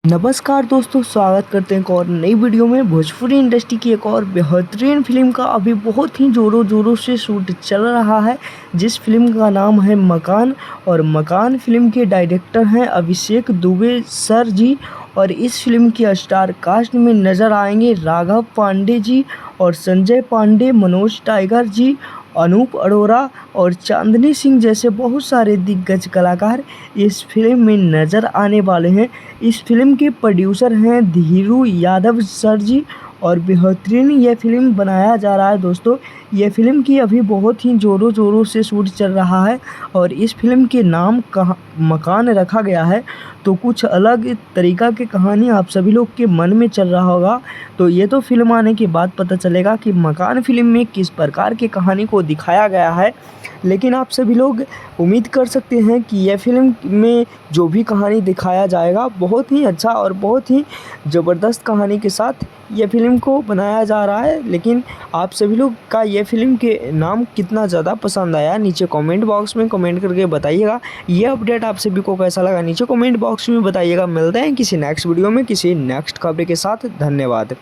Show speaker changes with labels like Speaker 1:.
Speaker 1: नमस्कार दोस्तों, स्वागत करते हैं एक और नई वीडियो में। भोजपुरी इंडस्ट्री की एक और बेहतरीन फिल्म का अभी बहुत ही ज़ोरों ज़ोरों से शूट चल रहा है, जिस फिल्म का नाम है मकान। और मकान फिल्म के डायरेक्टर हैं अभिषेक दुबे सर जी। और इस फिल्म की स्टार कास्ट में नज़र आएंगे राघव पांडे जी और संजय पांडे, मनोज टाइगर जी, अनूप अरोरा और चांदनी सिंह जैसे बहुत सारे दिग्गज कलाकार इस फिल्म में नज़र आने वाले हैं। इस फिल्म के प्रोड्यूसर हैं धीरू यादव सर जी। और बेहतरीन ये फिल्म बनाया जा रहा है दोस्तों। ये फिल्म की अभी बहुत ही ज़ोरों ज़ोरों से शूट चल रहा है और इस फिल्म के नाम मकान रखा गया है। तो कुछ अलग तरीका की कहानी आप सभी लोग के मन में चल रहा होगा। तो ये तो फिल्म आने के बाद पता चलेगा कि मकान फिल्म में किस प्रकार की कहानी को दिखाया गया है। लेकिन आप सभी लोग उम्मीद कर सकते हैं कि यह फिल्म में जो भी कहानी दिखाया जाएगा बहुत ही अच्छा और बहुत ही ज़बरदस्त कहानी के साथ यह फिल्म को बनाया जा रहा है। लेकिन आप सभी लोग का यह फिल्म के नाम कितना ज़्यादा पसंद आया, नीचे कमेंट बॉक्स में कमेंट करके बताइएगा। ये अपडेट आप सभी को कैसा लगा, नीचे कमेंट बॉक्स में बताइएगा। मिलते हैं किसी नेक्स्ट वीडियो में किसी नेक्स्ट खबर के साथ। धन्यवाद।